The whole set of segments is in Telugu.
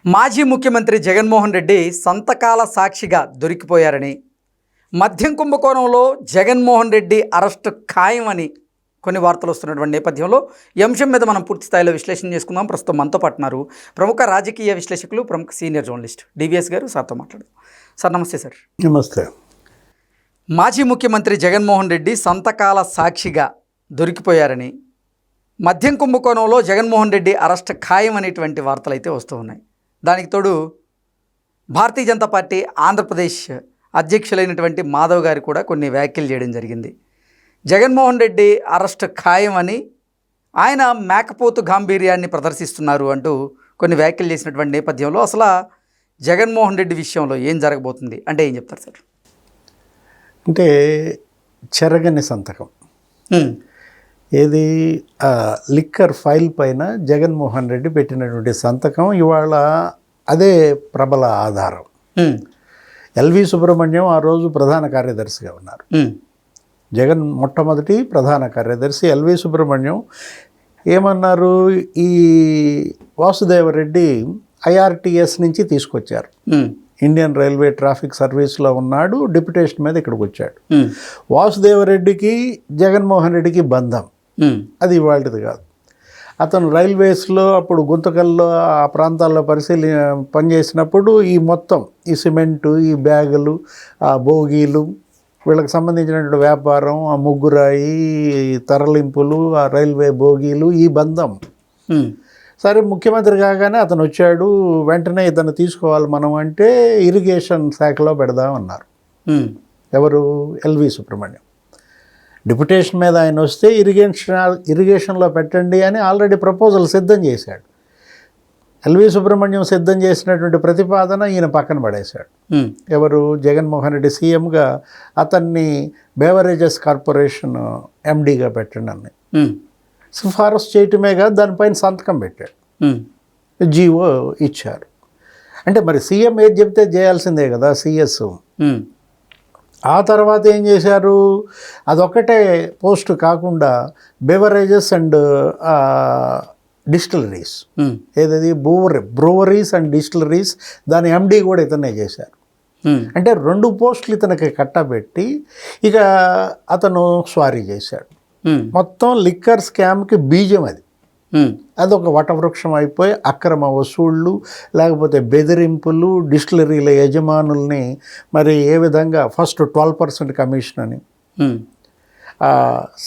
మాజీ ముఖ్యమంత్రి జగన్మోహన్ రెడ్డి సంతకాల సాక్షిగా దొరికిపోయారని, మద్యం కుంభకోణంలో జగన్మోహన్ రెడ్డి అరెస్టు ఖాయమని కొన్ని వార్తలు వస్తున్నటువంటి నేపథ్యంలో ఈ అంశం మీద మనం పూర్తి స్థాయిలో విశ్లేషణ చేసుకుందాం. ప్రస్తుతం మనతో పాటున్నారు ప్రముఖ రాజకీయ విశ్లేషకులు, ప్రముఖ సీనియర్ జర్నలిస్ట్ డివిఎస్ గారు. సార్తో మాట్లాడు. సార్ నమస్తే. సార్ నమస్తే. మాజీ ముఖ్యమంత్రి జగన్మోహన్ రెడ్డి సంతకాల సాక్షిగా దొరికిపోయారని, మద్యం కుంభకోణంలో జగన్మోహన్ రెడ్డి అరెస్ట్ ఖాయం అనేటువంటి వార్తలు అయితే వస్తూ ఉన్నాయి. దానికి తోడు భారతీయ జనతా పార్టీ ఆంధ్రప్రదేశ్ అధ్యక్షులైనటువంటి మాధవ్ గారు కూడా కొన్ని వ్యాఖ్యలు చేయడం జరిగింది. జగన్మోహన్ రెడ్డి అరెస్ట్ ఖాయం అని, ఆయన మేకపోతు గాంభీర్యాన్ని ప్రదర్శిస్తున్నారు అంటూ కొన్ని వ్యాఖ్యలు చేసినటువంటి నేపథ్యంలో అసలు జగన్మోహన్ రెడ్డి విషయంలో ఏం జరగబోతుంది అంటే ఏం చెప్తారు సార్? అంటే చెరగని సంతకం ఏది లిక్కర్ ఫైల్ పైన జగన్మోహన్ రెడ్డి పెట్టినటువంటి సంతకం ఇవాళ అదే ప్రబల ఆధారం. ఎల్వి సుబ్రహ్మణ్యం ఆ రోజు ప్రధాన కార్యదర్శిగా ఉన్నారు. జగన్ మొట్టమొదటి ప్రధాన కార్యదర్శి ఎల్వి సుబ్రహ్మణ్యం ఏమన్నారు, ఈ వాసుదేవరెడ్డి ఐఆర్టీఎస్ నుంచి తీసుకొచ్చారు, ఇండియన్ రైల్వే ట్రాఫిక్ సర్వీస్లో ఉన్నాడు, డిప్యుటేషన్ మీద ఇక్కడికి వచ్చాడు. వాసుదేవరెడ్డికి జగన్మోహన్ రెడ్డికి బంధం, అది ఇవాళది కాదు. అతను రైల్వేస్లో అప్పుడు గుంతకల్లో ఆ ప్రాంతాల్లో పనిచేసినప్పుడు ఈ మొత్తం ఈ సిమెంటు, ఈ బ్యాగులు, ఆ బోగీలు, వీళ్ళకి సంబంధించినటువంటి వ్యాపారం, ఆ ముగ్గురాయి తరలింపులు, ఆ రైల్వే బోగీలు, ఈ బంధం. సరే, ముఖ్యమంత్రి కాగానే అతను వచ్చాడు, వెంటనే ఇతను తీసుకోవాలి మనం అంటే ఇరిగేషన్ శాఖలో పెడదామన్నారు. ఎవరు? ఎల్వి సుబ్రహ్మణ్యం. డిప్యుటేషన్ మీద ఆయన వస్తే ఇరిగేషన్లో పెట్టండి అని ఆల్రెడీ ప్రపోజల్ సిద్ధం చేశాడు. ఎల్వి సుబ్రహ్మణ్యం సిద్ధం చేసినటువంటి ప్రతిపాదన ఈయన పక్కన పడేశాడు. ఎవరు? జగన్మోహన్ రెడ్డి సీఎంగా అతన్ని బేవరేజెస్ కార్పొరేషన్ ఎండీగా పెట్టండి అని సిఫారసు చేయటమే కాదు, దానిపైన సంతకం పెట్టాడు, జీవో ఇచ్చారు. అంటే మరి సీఎం ఏది చెప్తే చేయాల్సిందే కదా సిఎస్. ఆ తర్వాత ఏం చేశారు, అదొక్కటే పోస్ట్ కాకుండా బెవరేజెస్ అండ్ డిస్టిలరీస్, ఏదది బ్రూవరీస్ అండ్ డిస్టిలరీస్, దాని ఎండీ కూడా ఇతనే చేశారు. అంటే 2 పోస్టులు ఇతనికి కట్టబెట్టి ఇక అతను స్వారీ చేశాడు. మొత్తం లిక్కర్ స్కామ్కి బీజం అది. అదొక వటవృక్షం అయిపోయి అక్రమ వసూళ్ళు, లేకపోతే బెదిరింపులు, డిస్టిలరీల యజమానుల్ని మరి ఏ విధంగా ఫస్ట్ 12% కమిషన్ అని,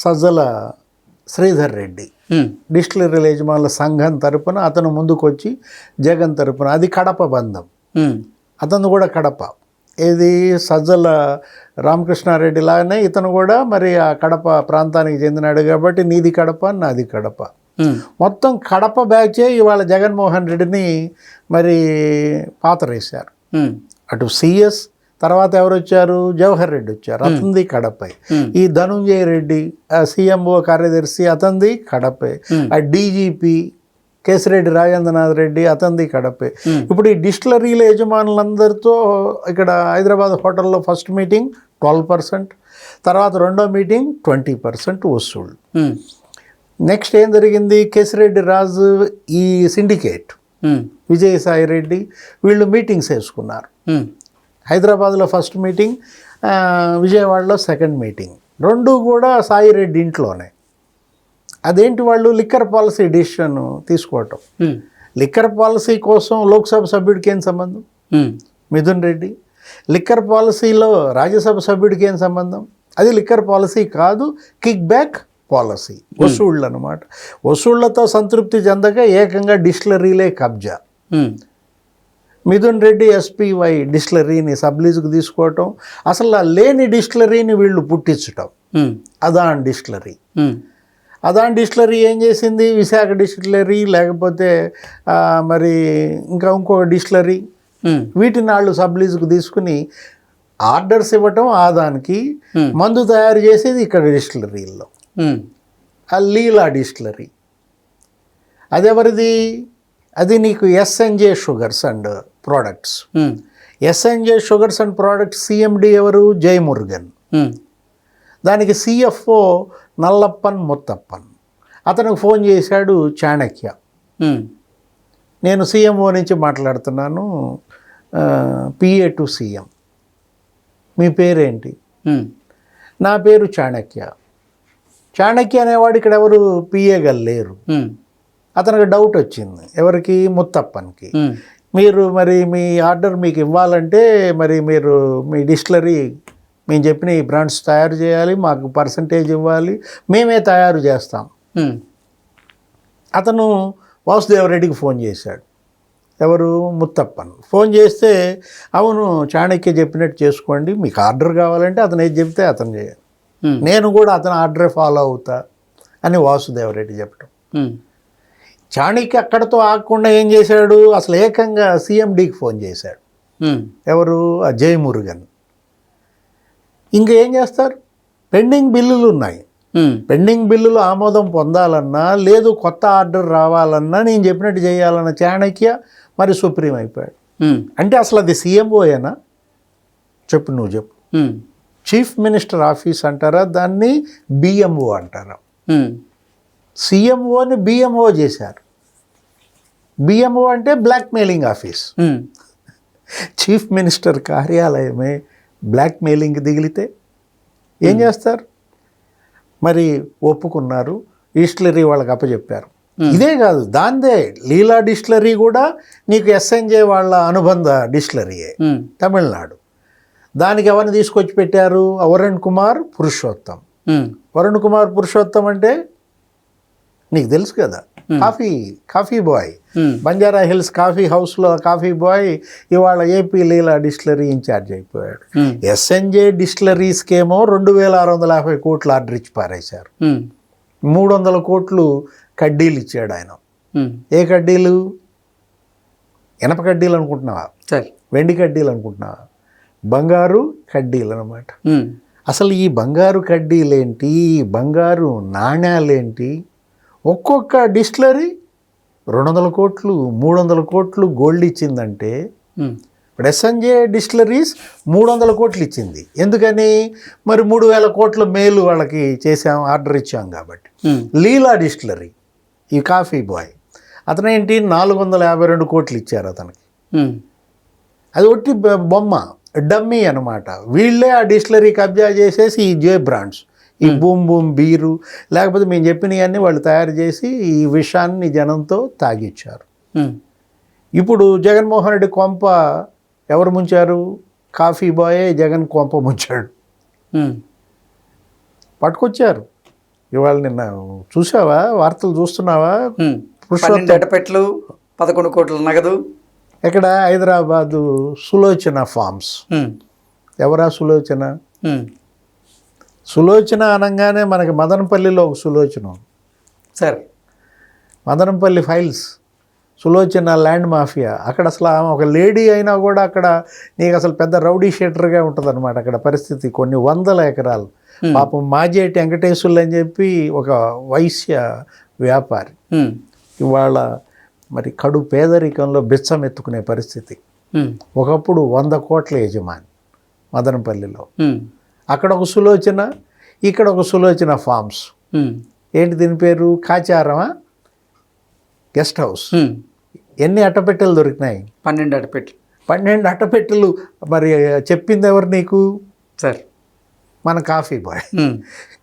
సజ్జల శ్రీధర్ రెడ్డి డిస్టిలరీల యజమానుల సంఘం తరపున అతను ముందుకొచ్చి జగన్ తరపున, అది కడప బంధం, అతను కూడా కడప, ఏది సజ్జల రామకృష్ణారెడ్డి లాగానే ఇతను కూడా మరి ఆ కడప ప్రాంతానికి చెందినాడు కాబట్టి నీది కడప నాది కడప. మొత్తం కడప బ్యాచే ఇవాళ జగన్మోహన్ రెడ్డిని మరి పాతరేశారు. అటు సిఎస్ తర్వాత ఎవరు వచ్చారు? జవహర్ రెడ్డి వచ్చారు, అతనిది కడపే. ఈ ధనుంజయ రెడ్డి సీఎంఓ కార్యదర్శి, అతనిది కడపే. ఆ డీజీపీ కేసిరెడ్డి రాజేంద్రనాథ్ రెడ్డి, అతనిది కడపే. ఇప్పుడు ఈ డిస్టిలరీల యజమానులందరితో ఇక్కడ హైదరాబాద్ హోటల్లో ఫస్ట్ మీటింగ్ 12%, తర్వాత రెండో మీటింగ్ 20% వసూళ్ళు. నెక్స్ట్ ఏం జరిగింది, కేసిరెడ్డి రాజు, ఈ సిండికేట్, విజయసాయి రెడ్డి, వీళ్ళు మీటింగ్స్ వేసుకున్నారు. హైదరాబాద్లో ఫస్ట్ మీటింగ్, విజయవాడలో సెకండ్ మీటింగ్, 2 కూడా సాయి రెడ్డి ఇంట్లోనే. అదేంటి, వాళ్ళు లిక్కర్ పాలసీ డిసిషన్ తీసుకోవటం. లిక్కర్ పాలసీ కోసం లోక్సభ సభ్యుడికి ఏం సంబంధం? మిథున్ రెడ్డి. లిక్కర్ పాలసీలో రాజ్యసభ సభ్యుడికి ఏం సంబంధం? అది లిక్కర్ పాలసీ కాదు, కిక్ బ్యాక్ పాలసీ, వసూళ్ళు అనమాట. వసూళ్లతో సంతృప్తి చెందక ఏకంగా డిస్టిలరీలే కబ్జా. మిథున్ రెడ్డి ఎస్పీవై డిస్టిలరీని సబ్లీజుకు తీసుకోవటం, అసలు లేని డిస్టిలరీని వీళ్ళు పుట్టించటం, అదాన్ డిస్టిలరీ. అదాన్ డిస్టిలరీ ఏం చేసింది, విశాఖ డిస్టిలరీ, లేకపోతే మరి ఇంకో డిస్టిలరీ, వీటిని వాళ్ళు సబ్లీజుకు తీసుకుని ఆర్డర్స్ ఇవ్వటం ఆదానికి, మందు తయారు చేసేది ఇక్కడ డిస్టిలరీల్లో. ఆ లీలా డిస్టిలరీ అదెవరిది? అది నీకు SNJ sugars and products. SNJ sugars and products CMD ఎవరు? జయమురుగన్. దానికి సిఎఫ్ఓ నల్లప్పన్ ముత్తప్పన్. అతనికి ఫోన్ చేశాడు చాణక్య, నేను సీఎంఓ నుంచి మాట్లాడుతున్నాను, పిఏ టు సీఎం. మీ పేరేంటి? నా పేరు చాణక్య. చాణక్య అనేవాడు ఇక్కడ ఎవరు పిఏగా లేరు. అతనికి డౌట్ వచ్చింది. ఎవరికి? ముత్తప్పన్కి. మీరు మరి మీ ఆర్డర్ మీకు ఇవ్వాలంటే మరి మీరు మీ డిస్టిలరీ మేము చెప్పిన ఈ బ్రాండ్స్ తయారు చేయాలి, మాకు పర్సంటేజ్ ఇవ్వాలి, మేమే తయారు చేస్తాం. అతను వాసుదేవరెడ్డికి ఫోన్ చేశాడు. ఎవరు? ముత్తప్పన్. ఫోన్ చేస్తే అవును చాణక్య చెప్పినట్టు చేసుకోండి, మీకు ఆర్డర్ కావాలంటే అతను ఏది చెప్తే అతను చేయాలి, నేను కూడా అతను ఆర్డరే ఫాలో అవుతా అని వాసుదేవరెడ్డి చెప్పడం. చాణక్య అక్కడతో ఆగకుండా ఏం చేశాడు? అసలు ఏకంగా సిఎండికి ఫోన్ చేశాడు. ఎవరు? ఆ జయమురుగన్. ఇంకా ఏం చేస్తారు? పెండింగ్ బిల్లులు ఉన్నాయి. పెండింగ్ బిల్లులు ఆమోదం పొందాలన్నా లేదు కొత్త ఆర్డర్ రావాలన్నా నేను చెప్పినట్టు చేయాలన్న చాణక్య మరి సుప్రీం అయిపోయాడు. అంటే అసలు అది సీఎంఓయేనా? చెప్పు, నువ్వు చెప్పు. చీఫ్ మినిస్టర్ ఆఫీస్ అంటారా దాన్ని, బిఎంఓ అంటారా? సీఎంఓని బిఎంఓ చేశారు. బిఎంఓ అంటే blackmailing office. Chief minister కార్యాలయమే బ్లాక్ మెయిలింగ్ దిగిలితే ఏం చేస్తారు? మరి ఒప్పుకున్నారు, డిస్టిలరీ వాళ్ళకి అప్పచెప్పారు. ఇదే కాదు, దాందే లీలా డిస్టిలరీ కూడా నీకు ఎస్ఎన్జే వాళ్ళ అనుబంధ డిస్టిలరీయే, తమిళనాడు. దానికి ఎవరిని తీసుకొచ్చి పెట్టారు? వరుణ్ కుమార్ పురుషోత్తం. వరుణ్ కుమార్ పురుషోత్తం అంటే నీకు తెలుసు కదా, coffee boy, Banjara Hills coffee హౌస్లో కాఫీ బాయ్ ఇవాళ ఏపీ లీలా డిస్టిలరీ ఇన్ఛార్జ్ అయిపోయాడు. ఎస్ఎన్జే డిస్టిలరీస్కేమో 2650 కోట్లు ఆర్డర్ ఇచ్చి పారేశారు. 300 కోట్లు కడ్డీలు ఇచ్చాడు ఆయన. ఏ కడ్డీలు? ఇనప కడ్డీలు అనుకుంటున్నావా? వెండి కడ్డీలు అనుకుంటున్నావా? బంగారు కడ్డీలు అన్నమాట. అసలు ఈ బంగారు కడ్డీలేంటి, బంగారు నాణ్యాలేంటి? ఒక్కొక్క డిస్టిలరీ 200 కోట్లు 300 కోట్లు గోల్డ్ ఇచ్చిందంటే ఇప్పుడు ఎస్ఎన్జే డిస్టిలరీస్ 300 కోట్లు ఇచ్చింది. ఎందుకని? మరి 3000 కోట్ల మేలు వాళ్ళకి చేసాం, ఆర్డర్ ఇచ్చాం కాబట్టి. లీలా డిస్టిలరీ ఈ కాఫీ బాయ్ అతనేంటి 452 కోట్లు ఇచ్చారు అతనికి. అది ఒట్టి బొమ్మ, డమ్మీ అనమాట. వీళ్ళే ఆ డిస్టిలరీ కబ్జా చేసేసి ఈ జే బ్రాండ్స్, ఈ బూమ్ బూమ్ బీరు లేకపోతే మేము చెప్పినవన్నీ వాళ్ళు తయారు చేసి ఈ విషాన్ని జనంతో తాగిచ్చారు. ఇప్పుడు జగన్మోహన్ రెడ్డి కొంప ఎవరు ముంచారు? కాఫీ బాయే జగన్ కొంప ముంచాడు. పట్టుకొచ్చారు. ఇవాళ నిన్న చూసావా? వార్తలు చూస్తున్నావా? 12 అట్టపెట్టెలు 11 కోట్ల నగదు. ఎక్కడ? హైదరాబాదు సులోచన ఫార్మ్స్. ఎవరా సులోచన? సులోచన అనగానే మనకి మదనపల్లిలో ఒక సులోచన సరే, Madanapalle files, Sulochana land mafia. అక్కడ అసలు ఆమె ఒక లేడీ అయినా కూడా అక్కడ నీకు అసలు పెద్ద రౌడీ షీటర్గా ఉంటుంది అనమాట అక్కడ పరిస్థితి. కొన్ని 100 ఎకరాలు. పాపం మాజేటి వెంకటేశ్వర్లు అని చెప్పి ఒక వైశ్య వ్యాపారి ఇవాళ మరి కడు పేదరికంలో బిచ్చం ఎత్తుకునే పరిస్థితి. ఒకప్పుడు 100 కోట్ల యజమాని మదనపల్లిలో. అక్కడ ఒక సులోచన, ఇక్కడ ఒక సులోచన ఫార్మ్స్. ఏంటి దీని పేరు? కాచారమా గెస్ట్ హౌస్. ఎన్ని అట్టపెట్టెలు దొరికినాయి? 12 అట్టపెట్టెలు. 12 అట్టపెట్టెలు. మరి చెప్పింది ఎవరు నీకు? సార్ మన కాఫీ బాయ్.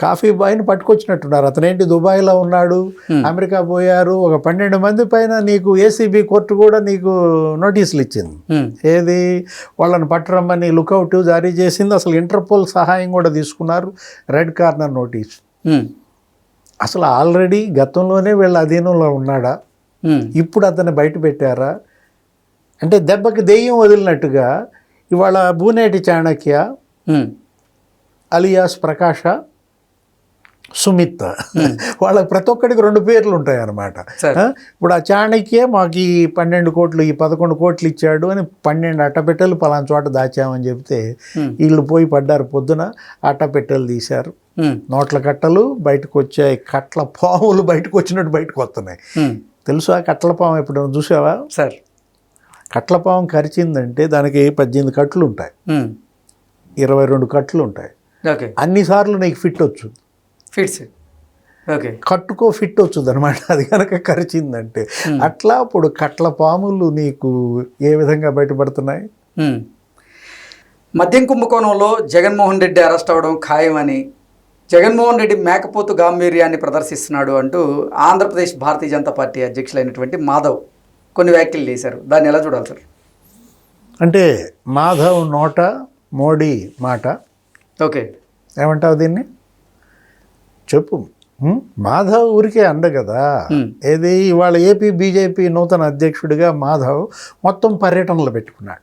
కాఫీ బాయ్ని పట్టుకొచ్చినట్టున్నారు. అతనేంటి దుబాయ్లో ఉన్నాడు, అమెరికా పోయారు. ఒక 12 మంది పైన నీకు ఏసీబీ కోర్టు కూడా నీకు నోటీసులు ఇచ్చింది. ఏది? వాళ్ళని పట్టరమ్మని లుకౌట్ జారీ చేసింది. అసలు ఇంటర్పోల్ సహాయం కూడా తీసుకున్నారు, రెడ్ కార్నర్ నోటీస్. అసలు ఆల్రెడీ గతంలోనే వీళ్ళ అధీనంలో ఉన్నాడా? ఇప్పుడు అతన్ని బయట పెట్టారా? అంటే దెబ్బకి దెయ్యం వదిలినట్టుగా ఇవాళ బూనేటి చాణక్య అలియాస్ ప్రకాష, సుమిత్, వాళ్ళకి ప్రతి ఒక్కడికి 2 పేర్లు ఉంటాయి అన్నమాట. ఇప్పుడు ఆ చాణక్య మాకు ఈ 12 కోట్లు ఈ 11 కోట్లు ఇచ్చాడు అని 12 అట్టపెట్టెలు పలానా చోట దాచామని చెప్తే వీళ్ళు పోయి పడ్డారు. పొద్దున అట్టపెట్టెలు తీశారు, నోట్ల కట్టలు బయటకు వచ్చాయి, కట్ల పాములు బయటకు వచ్చినట్టు బయటకు వస్తున్నాయి. తెలుసు ఆ కట్ల పాము ఎప్పుడు చూసావా? సార్ కట్ల పాము కరిచిందంటే దానికి 18 కట్లు ఉంటాయి, 22 కట్లు ఉంటాయి. అన్నిసార్లు నీకు ఫిట్ వచ్చు. Fits okay. కట్టుకో ఫిట్ వచ్చుది అనమాట, అది కనుక కరిచిందంటే. అట్లా ఇప్పుడు కట్ల పాములు నీకు ఏ విధంగా బయటపడుతున్నాయి. మద్యం కుంభకోణంలో జగన్మోహన్ రెడ్డి అరెస్ట్ అవ్వడం ఖాయమని, జగన్మోహన్ రెడ్డి మేకపోతు గాంభీర్యాన్ని ప్రదర్శిస్తున్నాడు అంటూ ఆంధ్రప్రదేశ్ భారతీయ జనతా పార్టీ అధ్యక్షులైనటువంటి మాధవ్ కొన్ని వ్యాఖ్యలు చేశారు. దాన్ని ఎలా చూడాలి సార్? అంటే మాధవ్ నోట మోడీ మాట. ఓకే, ఏమంటావు దీన్ని చెప్పు. మాధవ్ ఊరికే అండ కదా. ఏది ఇవాళ ఏపీ బీజేపీ నూతన అధ్యక్షుడిగా మాధవ్ మొత్తం పర్యటనలు పెట్టుకున్నాడు.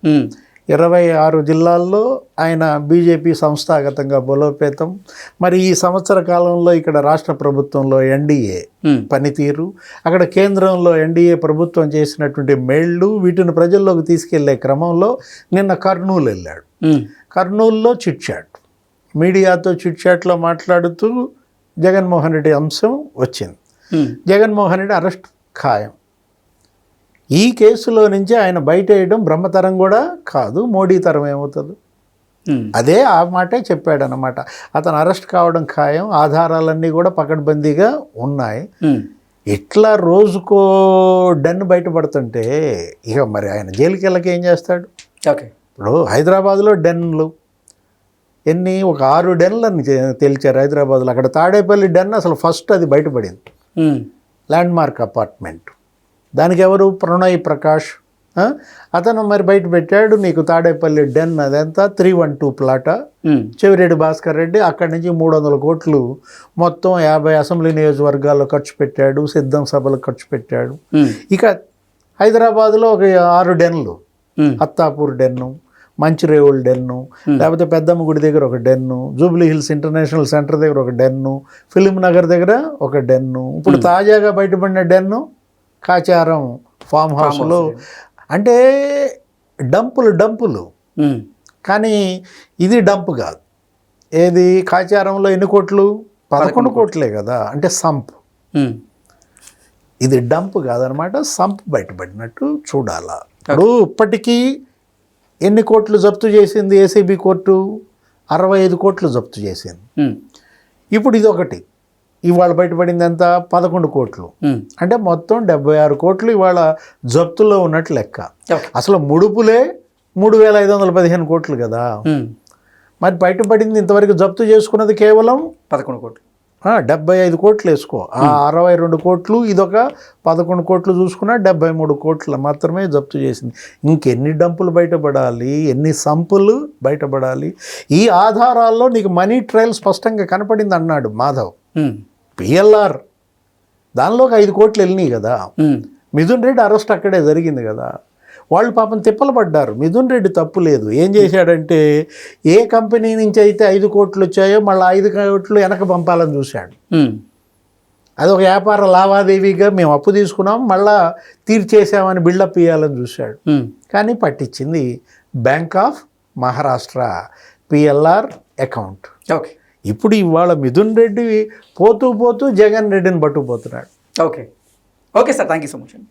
26 జిల్లాల్లో ఆయన బీజేపీ సంస్థాగతంగా బలోపేతం. మరి ఈ సంవత్సర కాలంలో ఇక్కడ రాష్ట్ర ప్రభుత్వంలో ఎన్డీఏ పనితీరు, అక్కడ కేంద్రంలో ఎన్డీఏ ప్రభుత్వం చేసినటువంటి మేళ్ళు, వీటిని ప్రజల్లోకి తీసుకెళ్లే క్రమంలో నిన్న కర్నూలు వెళ్ళాడు. కర్నూలులో చిట్ చాట్, మీడియాతో చిట్ చాట్లో మాట్లాడుతూ జగన్మోహన్ రెడ్డి అంశం వచ్చింది. జగన్మోహన్ రెడ్డి అరెస్ట్ ఖాయం. ఈ కేసులో నుంచి ఆయన బయట వేయడం బ్రహ్మతరం కూడా కాదు, మోడీ తరం ఏమవుతుంది. అదే ఆ మాటే చెప్పాడనమాట. అతను అరెస్ట్ కావడం ఖాయం, ఆధారాలన్నీ కూడా పకడ్బందీగా ఉన్నాయి. ఇట్లా రోజుకో డన్ బయటపడుతుంటే ఇక మరి ఆయన జైలుకి వెళ్ళక ఏం చేస్తాడు? ఓకే. ఇప్పుడు హైదరాబాద్లో డెన్లు ఎన్ని, ఒక 6 డెన్లని తేల్చారు హైదరాబాద్లో. అక్కడ తాడేపల్లి డెన్ అసలు ఫస్ట్ అది బయటపడింది, ల్యాండ్ మార్క్ అపార్ట్మెంట్. దానికి ఎవరు? ప్రణయ్ ప్రకాష్ అతను మరి బయట పెట్టాడు. నీకు తాడేపల్లి డెన్ అదంతా 312 ప్లాటా. చెవిరెడ్డి భాస్కర్ రెడ్డి అక్కడి నుంచి 300 కోట్లు మొత్తం 50 అసెంబ్లీ నియోజకవర్గాల్లో ఖర్చు పెట్టాడు, సిద్ధం సభలకు ఖర్చు పెట్టాడు. ఇక హైదరాబాద్లో ఒక 6 డెన్లు, అత్తాపూర్ డెన్ను, మంచిరేవుల్ డెన్ను, లేకపోతే పెద్దమ్మ గుడి దగ్గర ఒక డెన్ను, జూబ్లీ హిల్స్ ఇంటర్నేషనల్ సెంటర్ దగ్గర ఒక డెన్ను, ఫిలిం నగర్ దగ్గర ఒక డెన్ను, ఇప్పుడు తాజాగా బయటపడిన డెన్ను కాచారం ఫామ్ హౌస్లో. అంటే డంపులు. కానీ ఇది డంప్ కాదు. ఏది కాచారంలో ఎన్ని కోట్లు? 11 కోట్లే కదా. అంటే సంప్. ఇది డంప్ కాదనమాట, సంప్ బయటపడినట్టు చూడాలా. ఇప్పుడు ఇప్పటికీ ఎన్ని కోట్లు జప్తు చేసింది ఏసీబీ కోర్టు? 65 కోట్లు జప్తు చేసింది. ఇప్పుడు ఇది ఒకటి, ఇవాళ బయటపడింది ఎంత? 11 కోట్లు. అంటే మొత్తం 76 కోట్లు ఇవాళ జప్తులో ఉన్నట్లు లెక్క. అసలు ముడుపులే 3,515 కోట్లు కదా. మరి బయటపడింది ఇంతవరకు జప్తు చేసుకున్నది కేవలం 11 కోట్లు. 75 కోట్లు వేసుకో, ఆ 62 కోట్లు ఇదొక 11 కోట్లు చూసుకున్నా 73 కోట్లు మాత్రమే జప్తు చేసింది. ఇంకెన్ని డంపులు బయటపడాలి, ఎన్ని సంపులు బయటపడాలి? ఈ ఆధారాల్లో నీకు మనీ ట్రయల్ స్పష్టంగా కనపడింది అన్నాడు మాధవ్. పిఎల్ఆర్ దానిలోకి 5 కోట్లు వెళ్ళినాయి కదా. మిథున్ రెడ్డి అరెస్ట్ అక్కడే జరిగింది కదా. వాళ్ళు పాపం తిప్పలు పడ్డారు. మిథున్ రెడ్డి తప్పు లేదు. ఏం చేశాడంటే ఏ కంపెనీ నుంచి అయితే 5 కోట్లు వచ్చాయో మళ్ళీ 5 కోట్లు వెనక పంపాలని చూశాడు. అదొక వ్యాపార లావాదేవీగా మేము అప్పు తీసుకున్నాం, మళ్ళా తీర్చేసామని బిల్డప్ ఇవ్వాలని చూశాడు. కానీ పట్టించింది bank of Maharashtra PLR account. Okay. ఇప్పుడు ఇవాళ మిథున్ రెడ్డి పోతూ జగన్ రెడ్డిని పట్టుకుపోతున్నాడు. Okay sir, thank you so much అండి.